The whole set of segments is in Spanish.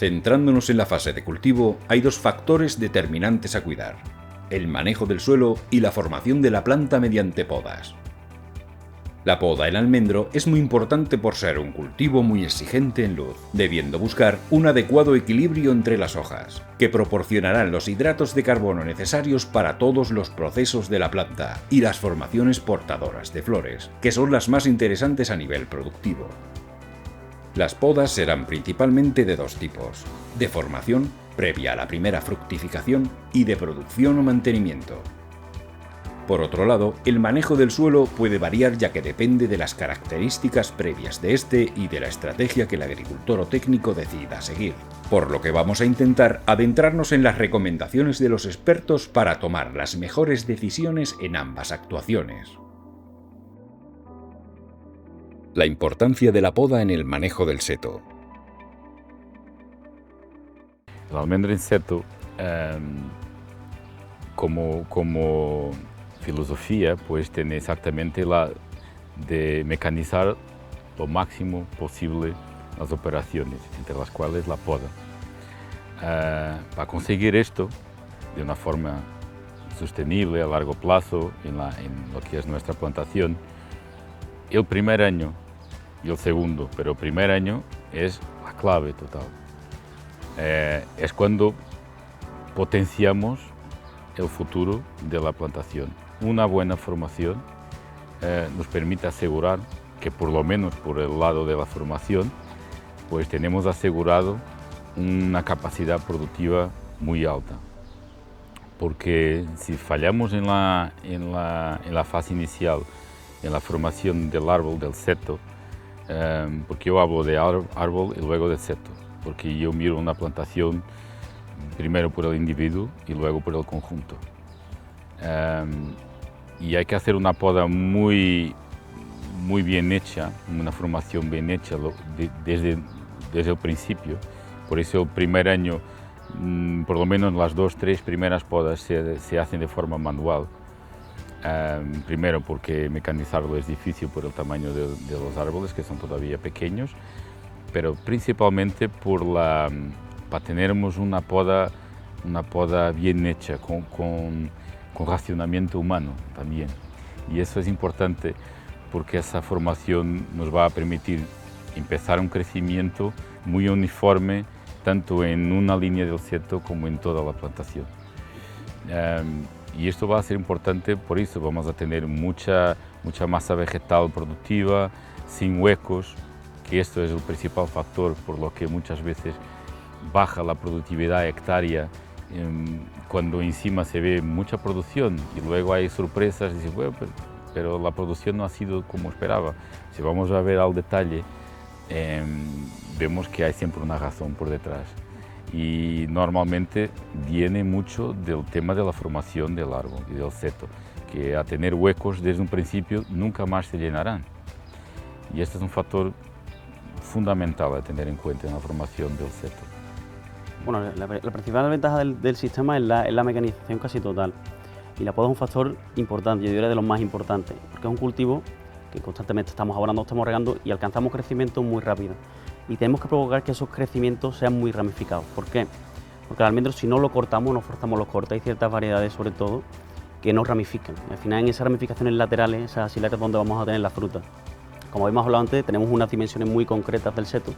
Centrándonos en la fase de cultivo, hay dos factores determinantes a cuidar: el manejo del suelo y la formación de la planta mediante podas. La poda en almendro es muy importante por ser un cultivo muy exigente en luz, debiendo buscar un adecuado equilibrio entre las hojas, que proporcionarán los hidratos de carbono necesarios para todos los procesos de la planta y las formaciones portadoras de flores, que son las más interesantes a nivel productivo. Las podas serán principalmente de dos tipos: de formación, previa a la primera fructificación, y de producción o mantenimiento. Por otro lado, el manejo del suelo puede variar, ya que depende de las características previas de este y de la estrategia que el agricultor o técnico decida seguir, por lo que vamos a intentar adentrarnos en las recomendaciones de los expertos para tomar las mejores decisiones en ambas actuaciones. La importancia de la poda en el manejo del seto. El almendro en seto, como filosofía, pues tiene exactamente la de mecanizar lo máximo posible las operaciones, entre las cuales la poda. Para conseguir esto de una forma sostenible a largo plazo en lo que es nuestra plantación, el primer año y el segundo, pero el primer año es la clave total. Es cuando potenciamos el futuro de la plantación. Una buena formación nos permite asegurar que, por lo menos por el lado de la formación, pues tenemos asegurado una capacidad productiva muy alta. Porque si fallamos en la fase inicial, en la formación del árbol, del seto, porque yo hablo de árbol y luego de seto, porque yo miro una plantación primero por el individuo y luego por el conjunto. Y hay que hacer una poda muy bien hecha, una formación bien hecha desde el principio. Por eso el primer año, por lo menos las 2-3 primeras podas se hacen de forma manual. Primero porque mecanizarlo es difícil por el tamaño de los árboles, que son todavía pequeños, pero principalmente para tenermos una poda bien hecha, con racionamiento humano también. Y eso es importante porque esa formación nos va a permitir empezar un crecimiento muy uniforme, tanto en una línea del seto como en toda la plantación. Y esto va a ser importante, por eso vamos a tener mucha masa vegetal productiva, sin huecos, que esto es el principal factor por lo que muchas veces baja la productividad hectárea cuando encima se ve mucha producción y luego hay sorpresas y dices, bueno, pero la producción no ha sido como esperaba. Si vamos a ver al detalle, vemos que hay siempre una razón por detrás. Y normalmente viene mucho del tema de la formación del árbol y del seto, que a tener huecos desde un principio nunca más se llenarán. Y este es un factor fundamental a tener en cuenta en la formación del seto. Bueno, la principal ventaja del sistema es la mecanización casi total. Y la poda es un factor importante, yo diría de los más importantes, porque es un cultivo que constantemente estamos abonando, estamos regando y alcanzamos crecimiento muy rápido. Y tenemos que provocar que esos crecimientos sean muy ramificados. ¿Por qué? Porque el almendro, si no lo cortamos, no forzamos los cortes, hay ciertas variedades sobre todo que no ramifican. Al final, en esas ramificaciones laterales, esas axilares, es donde vamos a tener la fruta. Como habíamos hablado antes, tenemos unas dimensiones muy concretas del seto,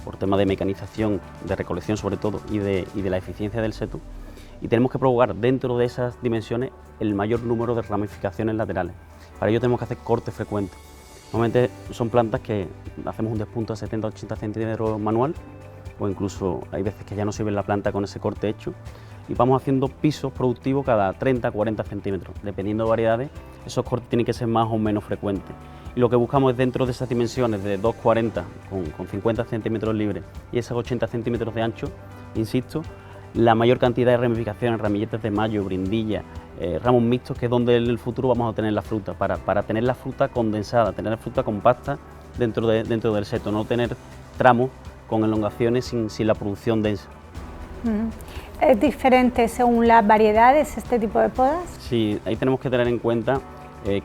por tema de mecanización, de recolección sobre todo, y de la eficiencia del seto, y tenemos que provocar dentro de esas dimensiones el mayor número de ramificaciones laterales. Para ello tenemos que hacer cortes frecuentes. Normalmente son plantas que hacemos un despunto de 70-80 centímetros manual, o incluso hay veces que ya no sirve la planta con ese corte hecho, y vamos haciendo pisos productivos cada 30-40 centímetros. Dependiendo de variedades, esos cortes tienen que ser más o menos frecuentes. Y lo que buscamos es, dentro de esas dimensiones de 2,40 con 50 centímetros libres y esos 80 centímetros de ancho, insisto, la mayor cantidad de ramificaciones, ramilletes de mayo, brindillas, ramos mixtos, que es donde en el futuro vamos a tener la fruta, para tener la fruta condensada, tener la fruta compacta dentro del seto, no tener tramos con elongaciones sin la producción densa. ¿Es diferente según las variedades este tipo de podas? Sí, ahí tenemos que tener en cuenta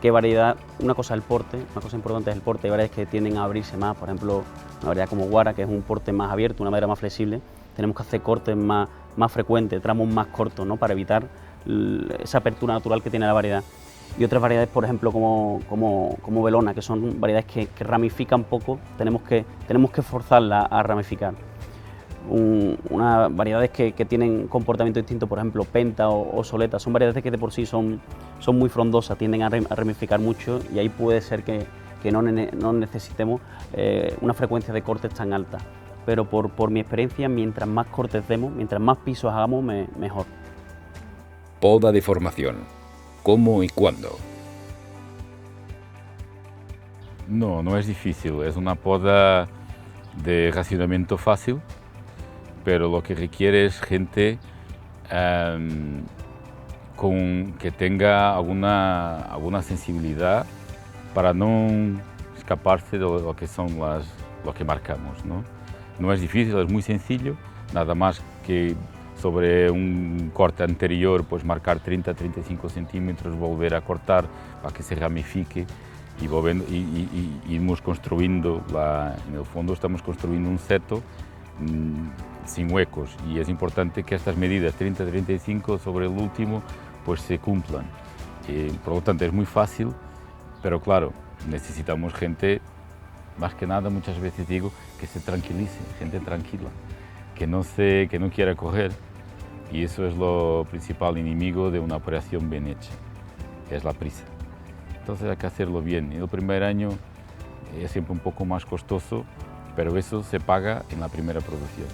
qué variedad. Una cosa es el porte, una cosa importante es el porte. Hay variedades que tienden a abrirse más, por ejemplo, una variedad como Guara, que es un porte más abierto, una madera más flexible, tenemos que hacer cortes más frecuentes, tramos más cortos, ¿no? Para evitar esa apertura natural que tiene la variedad. Y otras variedades, por ejemplo, como Belona, que son variedades que ramifican poco, tenemos que forzarlas a ramificar. Unas variedades que tienen comportamiento distinto, por ejemplo, Penta o Soleta, son variedades que de por sí son muy frondosas, tienden a ramificar mucho y ahí puede ser que no necesitemos una frecuencia de cortes tan alta. Pero por mi experiencia, mientras más cortes demos, mientras más pisos hagamos, mejor. Poda de formación. ¿Cómo y cuándo? No es difícil, es una poda de racionamiento fácil, pero lo que requiere es gente que tenga alguna sensibilidad para no escaparse de lo que son lo que marcamos, ¿no? No es difícil, es muy sencillo, nada más que sobre un corte anterior, pues marcar 30-35 centímetros, volver a cortar para que se ramifique y irmos construyendo, en el fondo estamos construyendo un seto sin huecos y es importante que estas medidas 30-35 sobre el último pues se cumplan. Por lo tanto es muy fácil, pero claro, necesitamos gente, más que nada muchas veces digo, que se tranquilice, gente tranquila, que no quiera correr. Y eso es lo principal enemigo de una operación bien hecha, que es la prisa. Entonces hay que hacerlo bien. El primer año es siempre un poco más costoso, pero eso se paga en la primera producción.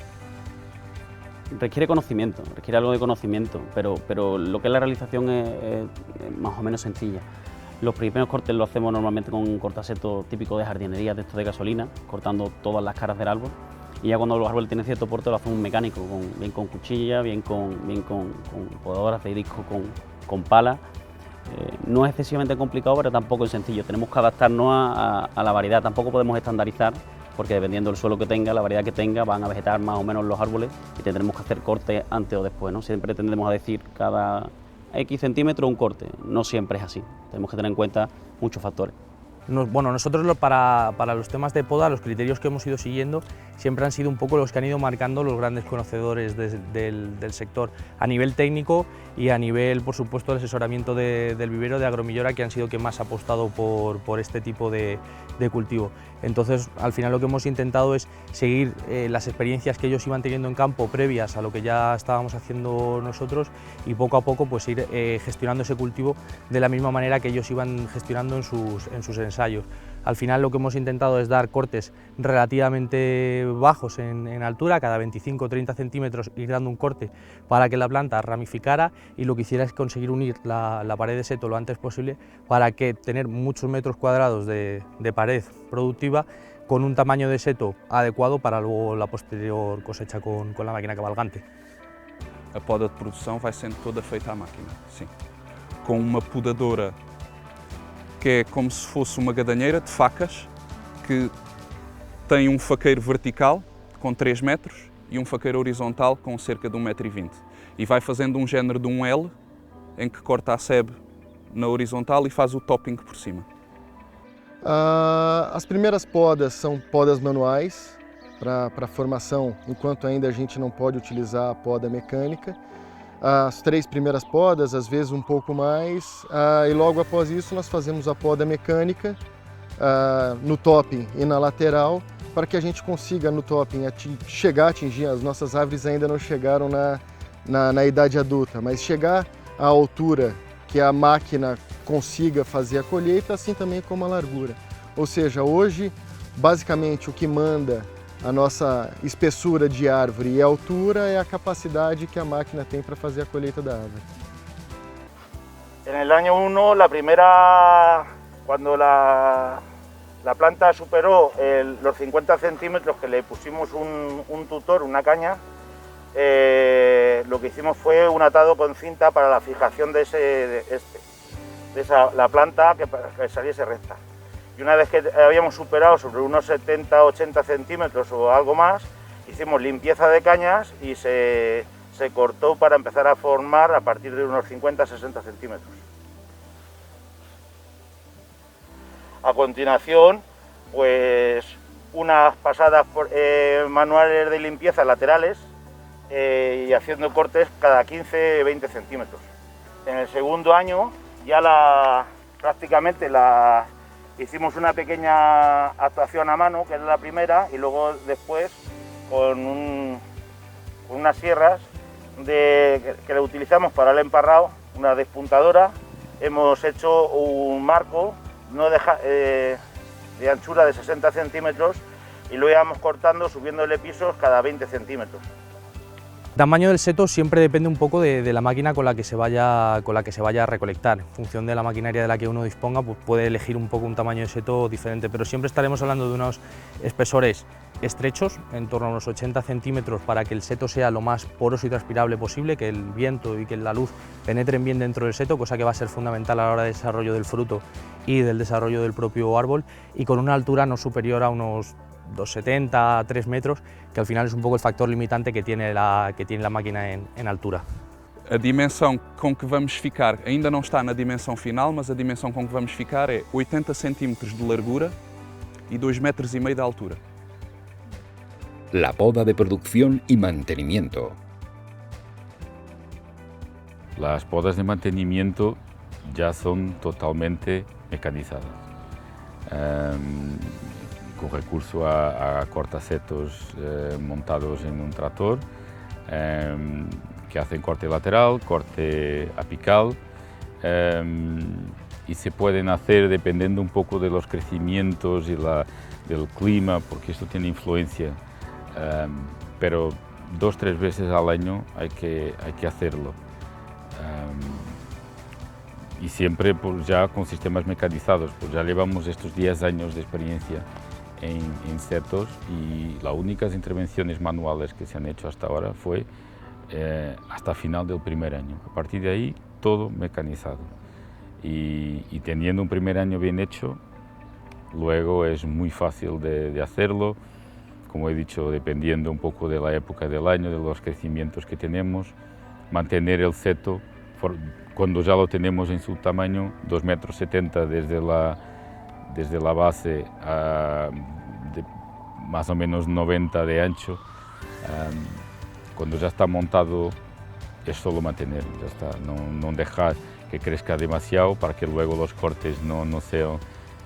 Requiere conocimiento, requiere algo de conocimiento, pero lo que es la realización es más o menos sencilla. Los primeros cortes los hacemos normalmente con un cortaseto típico de jardinería, de esto de gasolina, cortando todas las caras del árbol. Y ya cuando los árboles tienen cierto porte lo hace un mecánico, bien con cuchilla, bien con podadoras de disco, con pala. No es excesivamente complicado, pero tampoco es sencillo. Tenemos que adaptarnos a la variedad, tampoco podemos estandarizar, porque dependiendo del suelo que tenga, la variedad que tenga, van a vegetar más o menos los árboles y tendremos que hacer cortes antes o después, ¿no? Siempre tendremos a decir cada X centímetros un corte, no siempre es así, tenemos que tener en cuenta muchos factores. Bueno, nosotros para los temas de poda, los criterios que hemos ido siguiendo siempre han sido un poco los que han ido marcando los grandes conocedores del sector a nivel técnico y a nivel, por supuesto, el asesoramiento del vivero de Agromillora, que han sido quien más ha apostado por este tipo de cultivo. Entonces, al final lo que hemos intentado es seguir las experiencias que ellos iban teniendo en campo previas a lo que ya estábamos haciendo nosotros y poco a poco pues ir gestionando ese cultivo de la misma manera que ellos iban gestionando en sus ensayos. Al final lo que hemos intentado es dar cortes relativamente bajos en altura, cada 25 o 30 centímetros ir dando un corte para que la planta ramificara y lo que hiciera es conseguir unir la pared de seto lo antes posible para que tener muchos metros cuadrados de pared productiva con un tamaño de seto adecuado para luego la posterior cosecha con la máquina cabalgante. A poda de produção vai sendo toda feita à máquina, sim. Com uma podadora que é como se fosse uma gadanheira de facas, que tem um faqueiro vertical com 3 metros e um faqueiro horizontal com cerca de 1,20 m. E vai fazendo um género de um L, em que corta a sebe na horizontal e faz o topping por cima. As primeiras podas são podas manuais, para formação, enquanto ainda a gente não pode utilizar a poda mecânica. As 3 primeiras podas, às vezes um pouco mais, e logo após isso nós fazemos a poda mecânica no topping e na lateral, para que a gente consiga no topping chegar a atingir, as nossas árvores ainda não chegaram na idade adulta, mas chegar à altura que a máquina consiga fazer a colheita, assim também como a largura. Ou seja, hoje, basicamente o que manda a nossa espessura de árvore e altura é a capacidade que a máquina tem para fazer a colheita da árvore. En el año 1, la primera, cuando la planta superó los 50 centímetros que le pusimos un tutor, una caña, lo que hicimos fue un atado con cinta para la fijación de la planta que saliese recta. Y una vez que habíamos superado sobre unos 70-80 centímetros o algo más, hicimos limpieza de cañas y se cortó para empezar a formar a partir de unos 50-60 centímetros. A continuación, pues unas pasadas manuales de limpieza laterales y haciendo cortes cada 15-20 centímetros. En el segundo año ya prácticamente hicimos una pequeña actuación a mano, que es la primera, y luego después con unas sierras que le utilizamos para el emparrado, una despuntadora, hemos hecho un marco de anchura de 60 centímetros y lo íbamos cortando, subiéndole pisos cada 20 centímetros. El tamaño del seto siempre depende un poco de la máquina con la que se vaya a recolectar. En función de la maquinaria de la que uno disponga, pues puede elegir un poco un tamaño de seto diferente, pero siempre estaremos hablando de unos espesores estrechos, en torno a unos 80 centímetros, para que el seto sea lo más poroso y transpirable posible, que el viento y que la luz penetren bien dentro del seto, cosa que va a ser fundamental a la hora del desarrollo del fruto y del desarrollo del propio árbol, y con una altura no superior a unos 2,70 a 3 metros, que al final es un poco el factor limitante que tiene la máquina en altura. A dimensão com que vamos ficar ainda não está na dimensão final, mas a dimensão com que vamos ficar é 80 centímetros de largura e 2,5 metros de altura. La poda de producción y mantenimiento. Las podas de mantenimiento ya son totalmente mecanizadas. Con recurso a cortasetos montados en un tractor, que hacen corte lateral, corte apical, y se pueden hacer dependiendo un poco de los crecimientos y del clima, porque esto tiene influencia, pero 2-3 veces al año hay que hacerlo. Y siempre pues, ya con sistemas mecanizados, pues ya llevamos estos 10 años de experiencia en setos, y las únicas intervenciones manuales que se han hecho hasta ahora fue hasta final del primer año. A partir de ahí, todo mecanizado. Y teniendo un primer año bien hecho, luego es muy fácil de hacerlo. Como he dicho, dependiendo un poco de la época del año, de los crecimientos que tenemos, mantener el seto, cuando ya lo tenemos en su tamaño, 2,70 metros desde la base a más o menos 90 de ancho, cuando ya está montado es solo mantener, ya está, no dejar que crezca demasiado para que luego los cortes no sean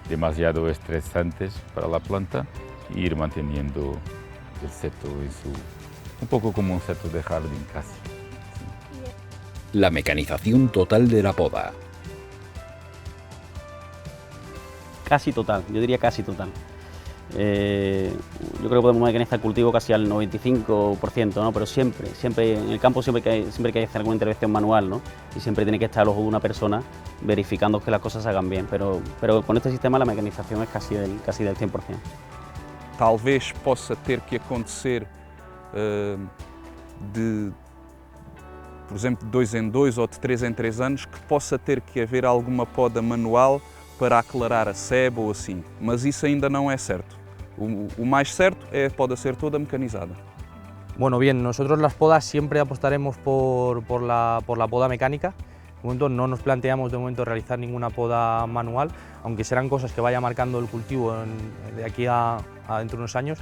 demasiado estresantes para la planta, e ir manteniendo el seto un poco como un seto de jardín casi. La mecanización total de la poda. Casi total, yo diría casi total. Yo creo que podemos mecanizar el cultivo casi al 95%, ¿no? Pero siempre en el campo siempre que hay que hacer alguna intervención manual, ¿no? Y siempre tiene que estar el ojo de una persona verificando que las cosas se hagan bien, pero con este sistema la mecanización es casi del 100%. Talvez possa ter que acontecer por exemplo, de 2 em 2 ou de 3 em 3 anos, que possa ter que haver alguma poda manual para aclarar a sebe ou assim, mas isso ainda não é certo. O más certo es poda ser toda mecanizada. Bueno, bien, nosotros las podas siempre apostaremos por la poda mecánica. De momento no nos planteamos realizar ninguna poda manual, aunque serán cosas que vaya marcando el cultivo de aquí a dentro de unos años.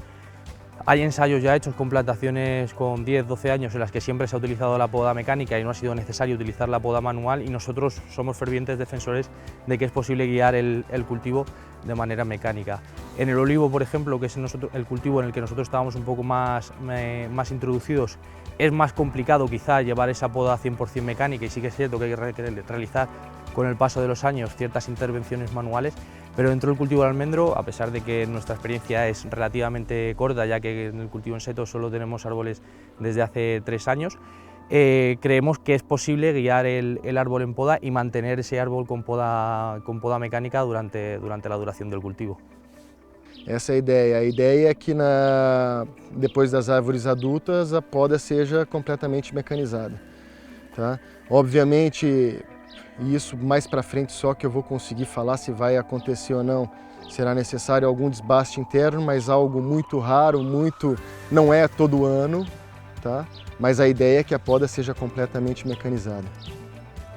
Hay ensayos ya hechos con plantaciones con 10-12 años en las que siempre se ha utilizado la poda mecánica y no ha sido necesario utilizar la poda manual, y nosotros somos fervientes defensores de que es posible guiar el cultivo de manera mecánica. En el olivo, por ejemplo, que es el cultivo en el que nosotros estábamos un poco más introducidos, es más complicado quizá llevar esa poda 100% mecánica, y sí que es cierto que hay que realizar con el paso de los años ciertas intervenciones manuales, pero dentro del cultivo del almendro, a pesar de que nuestra experiencia es relativamente corta, ya que en el cultivo en seto solo tenemos árboles desde hace 3 años, creemos que es posible guiar el árbol en poda y mantener ese árbol con poda mecánica durante la duración del cultivo. Essa é a ideia. A ideia é que depois das árvores adultas a poda seja completamente mecanizada. Tá? Obviamente, isso mais para frente só que eu vou conseguir falar se vai acontecer ou não. Será necessário algum desbaste interno, mas algo muito raro, não é todo ano, tá? Mas a ideia é que a poda seja completamente mecanizada.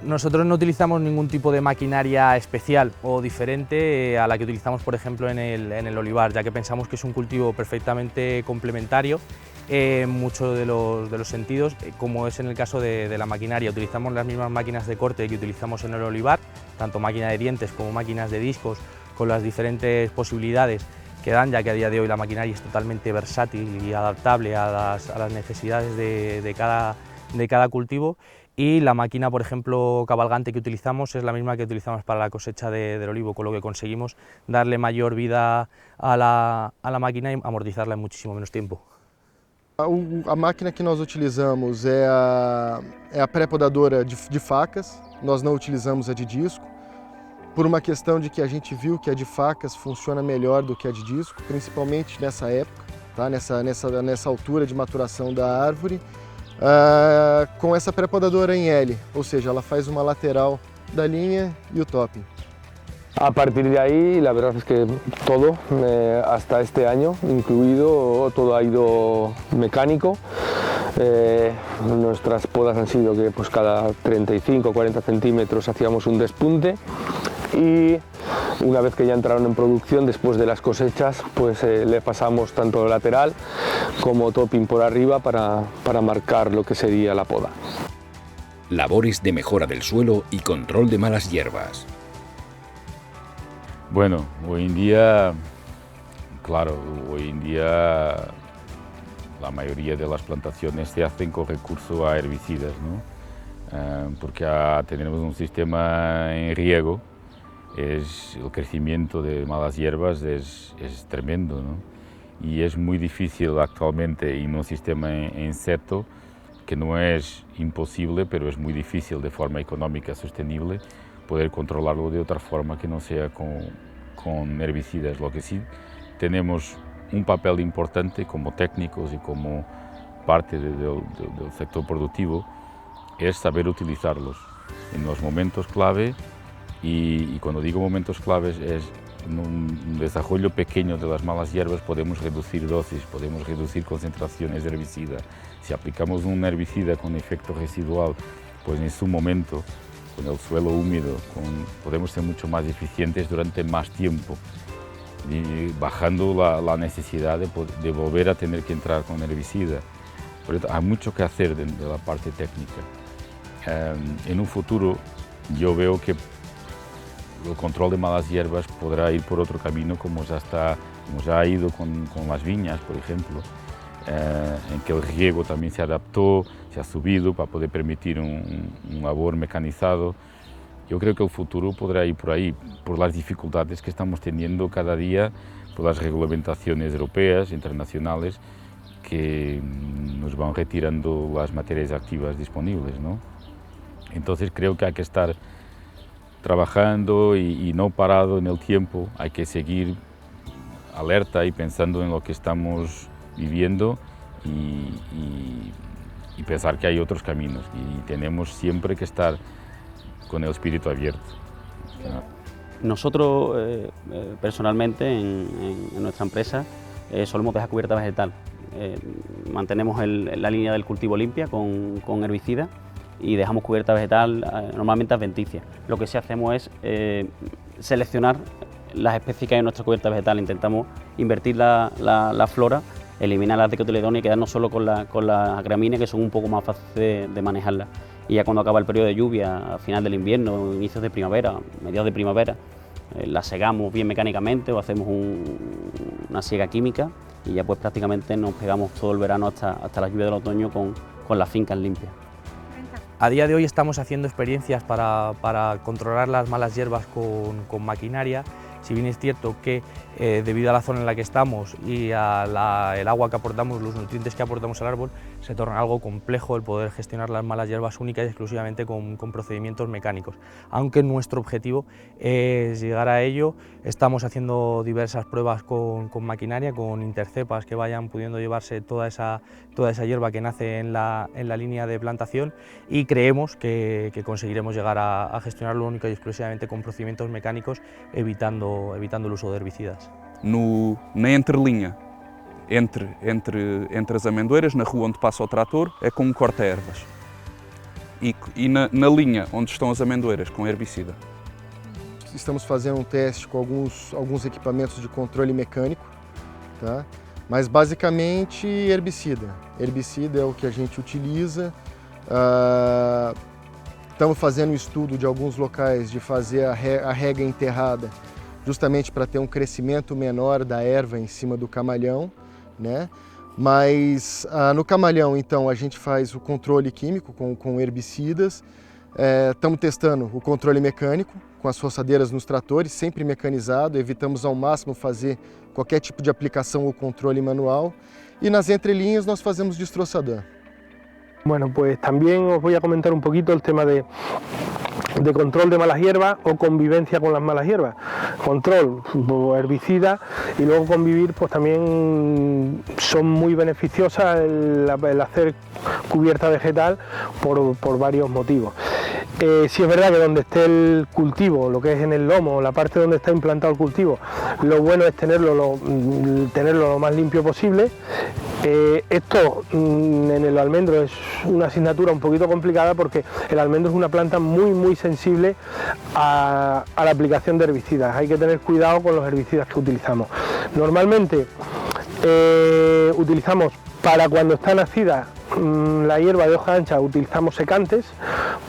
Nosotros no utilizamos ningún tipo de maquinaria especial o diferente a la que utilizamos, por ejemplo, en el olivar, ya que pensamos que es un cultivo perfectamente complementario en muchos de los sentidos, como es en el caso de la maquinaria. Utilizamos las mismas máquinas de corte que utilizamos en el olivar, tanto máquina de dientes como máquinas de discos, con las diferentes posibilidades que dan, ya que a día de hoy la maquinaria es totalmente versátil y adaptable a las necesidades de cada cultivo. Y la máquina, por ejemplo, cabalgante que utilizamos es la misma que utilizamos para la cosecha del olivo, con lo que conseguimos darle mayor vida a la máquina y amortizarla en muchísimo menos tiempo. A máquina que nós utilizamos é a pré-podadora de facas, nós não utilizamos a de disco, por uma questão de que a gente viu que a de facas funciona melhor do que a de disco, principalmente nessa época, tá? nessa altura de maturação da árvore. Com essa pré-podadora em L, ou seja, ela faz uma lateral da linha e o topping. A partir de ahí, la verdad es que todo, hasta este año incluido, todo ha ido mecánico. Nuestras podas han sido que pues cada 35 o 40 centímetros hacíamos un despunte y una vez que ya entraron en producción, después de las cosechas, pues le pasamos tanto lateral como topping por arriba para marcar lo que sería la poda. Labores de mejora del suelo y control de malas hierbas. Bueno, hoy en día, claro, la mayoría de las plantaciones se hacen con recurso a herbicidas, ¿no? Porque tenemos un sistema en riego, el crecimiento de malas hierbas es tremendo, ¿no? Y es muy difícil actualmente en un sistema en seto, que no es imposible, pero es muy difícil de forma económica sostenible poder controlarlo de otra forma que no sea con herbicidas. Lo que sí tenemos un papel importante como técnicos y como parte del sector productivo es saber utilizarlos en los momentos clave, y cuando digo momentos claves es en un desarrollo pequeño de las malas hierbas podemos reducir dosis, podemos reducir concentraciones de herbicida. Si aplicamos un herbicida con efecto residual, pues en su momento, con el suelo húmedo, podemos ser mucho más eficientes durante más tiempo, y bajando la necesidad de volver a tener que entrar con herbicida. Por eso hay mucho que hacer de la parte técnica. En un futuro yo veo que el control de malas hierbas podrá ir por otro camino, como ya ha ido con las viñas, por ejemplo, en que el riego también se adaptó, se ha subido para poder permitir un labor mecanizado. Yo creo que el futuro podrá ir por ahí, por las dificultades que estamos teniendo cada día, por las regulamentaciones europeas, internacionales, que nos van retirando las materias activas disponibles, ¿no? Entonces creo que hay que estar trabajando y no parado en el tiempo, hay que seguir alerta y pensando en lo que estamos viviendo y pensar que hay otros caminos, y tenemos siempre que estar con el espíritu abierto. Nosotros personalmente en nuestra empresa solemos dejar cubierta vegetal. Mantenemos la línea del cultivo limpia con herbicida y dejamos cubierta vegetal normalmente adventicia. Lo que sí hacemos es seleccionar las especies que hay en nuestra cubierta vegetal. Intentamos invertir la flora, eliminar las dicotiledonias y quedarnos solo con las gramíneas, que son un poco más fáciles de manejarlas. Y ya cuando acaba el periodo de lluvia, a final del invierno, inicios de primavera, mediados de primavera, la segamos bien mecánicamente o hacemos una siega química, y ya pues prácticamente nos pegamos todo el verano hasta la lluvia del otoño con las fincas limpias. A día de hoy estamos haciendo experiencias para controlar las malas hierbas con maquinaria. Si bien es cierto que debido a la zona en la que estamos y al agua que aportamos, los nutrientes que aportamos al árbol, se torna algo complejo el poder gestionar las malas hierbas únicas y exclusivamente con procedimientos mecánicos. Aunque nuestro objetivo es llegar a ello, estamos haciendo diversas pruebas con maquinaria, con intercepas que vayan pudiendo llevarse toda esa hierba que nace en la línea de plantación, y creemos que conseguiremos llegar a gestionarlo única y exclusivamente con procedimientos mecánicos, evitando el uso de herbicidas. Na entrelinha entre as amendoeiras, na rua onde passa o trator, é como corta-ervas. e na linha onde estão as amendoeiras com herbicida. Estamos fazendo teste com alguns equipamentos de controle mecânico, tá? Mas basicamente herbicida. Herbicida é o que a gente utiliza. Estamos fazendo um estudo de alguns locais de fazer a rega enterrada, justamente para ter um crescimento menor da erva em cima do camalhão, né? Mas no camalhão, então, a gente faz o controle químico com herbicidas. Estamos testando o controle mecânico com as roçadeiras nos tratores, sempre mecanizado. Evitamos ao máximo fazer qualquer tipo de aplicação ou controle manual. Y nas entrelinhas nós fazemos destroçador. Bueno, pues también os voy a comentar un poquito el tema de control de malas hierbas o convivencia con las malas hierbas. Control, herbicida, y luego convivir, pues también son muy beneficiosas el hacer cubierta vegetal por varios motivos. Sí es verdad que donde esté el cultivo, lo que es en el lomo, la parte donde está implantado el cultivo, lo bueno es tenerlo lo más limpio posible. Esto en el almendro es una asignatura un poquito complicada porque el almendro es una planta muy sensible a la aplicación de herbicidas. Hay que tener cuidado con los herbicidas que utilizamos. Normalmente utilizamos para cuando está nacida la hierba de hoja ancha, utilizamos secantes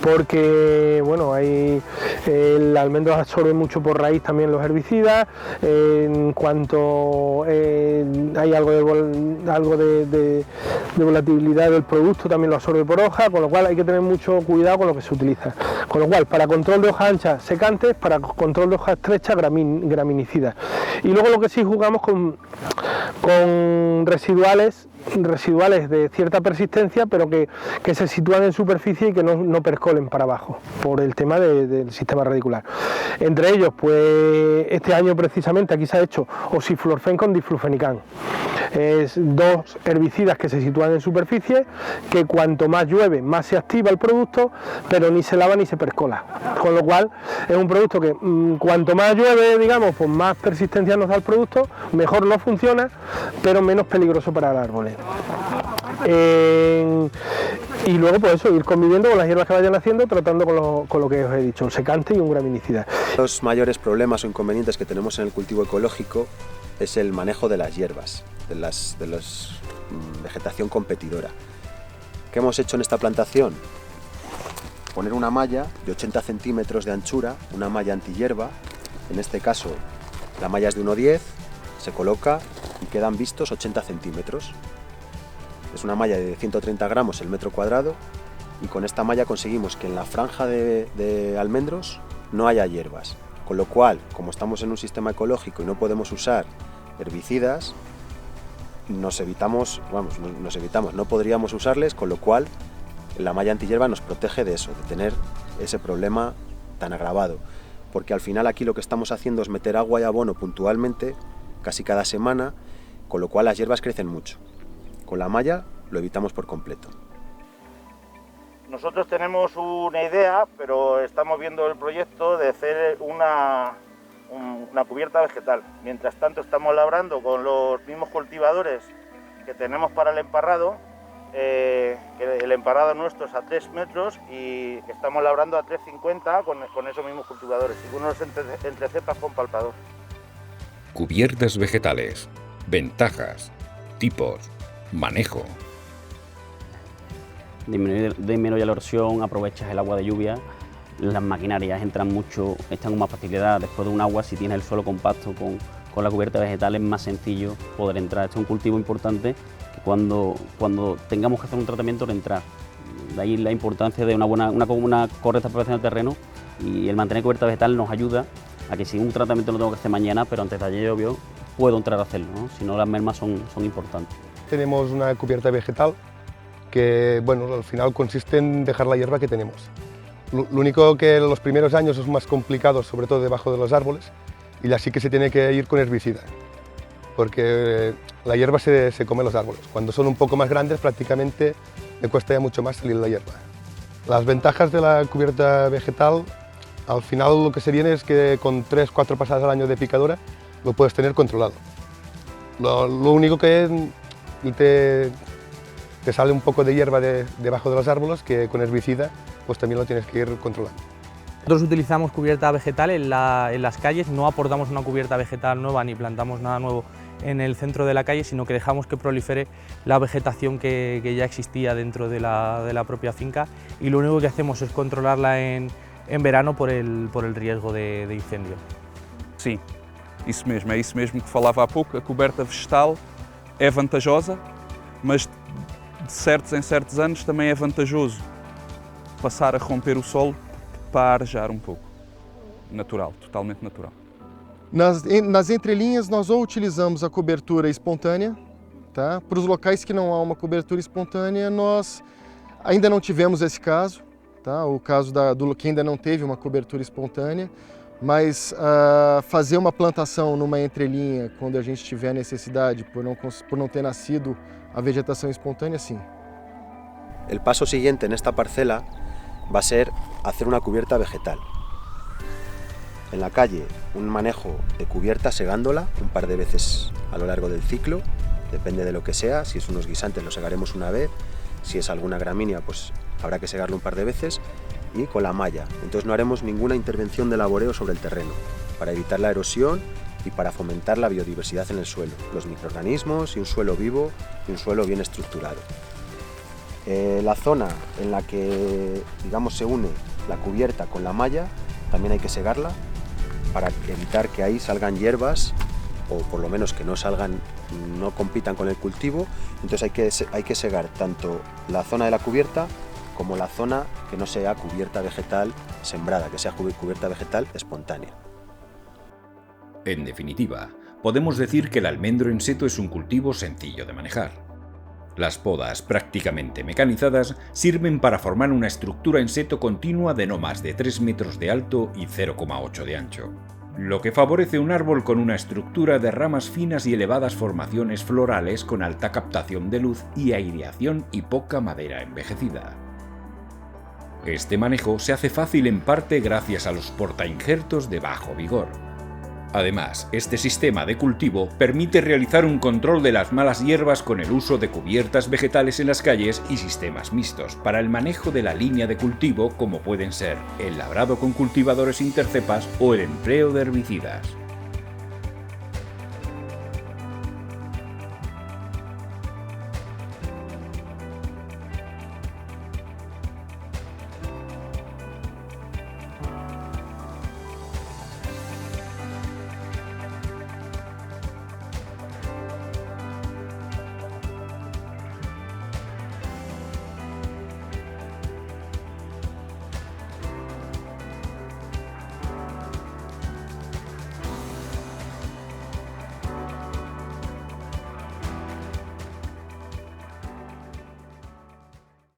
porque bueno, el almendro absorbe mucho por raíz también los herbicidas. En cuanto hay algo de volatilidad del producto, también lo absorbe por hoja, con lo cual hay que tener mucho cuidado con lo que se utiliza. Con lo cual, para control de hoja ancha, secantes; para control de hoja estrecha, graminicidas. Y luego lo que sí jugamos con residuales de cierta persistencia, pero que se sitúan en superficie y que no percolen para abajo por el tema del sistema radicular. Entre ellos, pues este año precisamente aquí se ha hecho oxiflorfen con diflufenicán. Es dos herbicidas que se sitúan en superficie, que cuanto más llueve más se activa el producto, pero ni se lava ni se percola. Con lo cual es un producto que cuanto más llueve, digamos, pues más persistencia nos da el producto, mejor nos funciona, pero menos peligroso para el árbol. Y luego pues eso, ir conviviendo con las hierbas que vayan haciendo, tratando con lo que os he dicho, el secante y un graminicida. Los mayores problemas o inconvenientes que tenemos en el cultivo ecológico es el manejo de las hierbas, de la vegetación competidora. ¿Qué hemos hecho en esta plantación? Poner una malla de 80 centímetros de anchura, una malla antihierba. En este caso la malla es de 1,10, se coloca y quedan vistos 80 centímetros. Es una malla de 130 gramos el metro cuadrado, y con esta malla conseguimos que en la franja de almendros no haya hierbas, con lo cual, como estamos en un sistema ecológico y no podemos usar herbicidas, no podríamos usarles, con lo cual la malla antihierba nos protege de eso, de tener ese problema tan agravado, porque al final aquí lo que estamos haciendo es meter agua y abono puntualmente, casi cada semana, con lo cual las hierbas crecen mucho. Con la malla lo evitamos por completo. Nosotros tenemos una idea, pero estamos viendo el proyecto de hacer una cubierta vegetal. Mientras tanto estamos labrando con los mismos cultivadores que tenemos para el emparrado, que el emparrado nuestro es a 3 metros y estamos labrando a 3,50 con esos mismos cultivadores, y unos entrecepas con palpador. Cubiertas vegetales, ventajas, tipos, manejo. Disminuye la erosión, aprovechas el agua de lluvia, las maquinarias están con más facilidad. Después de un agua, si tienes el suelo compacto con la cubierta vegetal, es más sencillo poder entrar. Este es un cultivo importante que cuando tengamos que hacer un tratamiento, de entrar. De ahí la importancia de una correcta preparación del terreno, y el mantener cubierta vegetal nos ayuda a que si un tratamiento lo tengo que hacer mañana, pero antes de ayer llovió, puedo entrar a hacerlo, ¿no? Si no, las mermas son importantes. Tenemos una cubierta vegetal que, bueno, al final consiste en dejar la hierba que tenemos. Lo único que en los primeros años es más complicado, sobre todo debajo de los árboles, y así que se tiene que ir con herbicida, porque la hierba se come los árboles. Cuando son un poco más grandes, prácticamente me cuesta ya mucho más salir la hierba. Las ventajas de la cubierta vegetal, al final lo que se viene es que con 3-4 pasadas al año de picadora lo puedes tener controlado. Lo único que te sale un poco de hierba debajo de los árboles, que con herbicida pues también lo tienes que ir controlando. Nosotros utilizamos cubierta vegetal en las calles, no aportamos una cubierta vegetal nueva ni plantamos nada nuevo en el centro de la calle, sino que dejamos que prolifere la vegetación que ya existía dentro de la propia finca, y lo único que hacemos es controlarla en verano por el riesgo de incendio. Sim, isso mesmo, é isso mesmo que falava há pouco. A coberta vegetal é vantajosa, mas de certos em certos anos também é vantajoso passar a romper o solo para arejar pouco. Natural, totalmente natural. Nas entrelinhas, nós ou utilizamos a cobertura espontânea, tá? Para os locais que não há uma cobertura espontânea, nós ainda não tivemos esse caso, tá? O caso do que ainda não teve uma cobertura espontânea, mas fazer uma plantação numa entrelinha quando a gente tiver necessidade, por não ter nascido a vegetação espontânea, sim. El paso siguiente en esta parcela va a ser hacer una cubierta vegetal. En la calle, un manejo de cubierta segándola un par de veces a lo largo del ciclo, depende de lo que sea. Si es unos guisantes lo segaremos una vez, si es alguna gramínea pues habrá que segarlo un par de veces, y con la malla. Entonces no haremos ninguna intervención de laboreo sobre el terreno para evitar la erosión y para fomentar la biodiversidad en el suelo, los microorganismos y un suelo vivo y un suelo bien estructurado. La zona en la que, digamos, se une la cubierta con la malla también hay que segarla para evitar que ahí salgan hierbas, o por lo menos que no salgan, no compitan con el cultivo. Entonces hay que segar tanto la zona de la cubierta como la zona que no sea cubierta vegetal sembrada, que sea cubierta vegetal espontánea. En definitiva, podemos decir que el almendro en seto es un cultivo sencillo de manejar. Las podas prácticamente mecanizadas sirven para formar una estructura en seto continua de no más de 3 metros de alto y 0,8 de ancho, lo que favorece un árbol con una estructura de ramas finas y elevadas formaciones florales con alta captación de luz y aireación y poca madera envejecida. Este manejo se hace fácil en parte gracias a los portainjertos de bajo vigor. Además, este sistema de cultivo permite realizar un control de las malas hierbas con el uso de cubiertas vegetales en las calles y sistemas mixtos para el manejo de la línea de cultivo, como pueden ser el labrado con cultivadores intercepas o el empleo de herbicidas.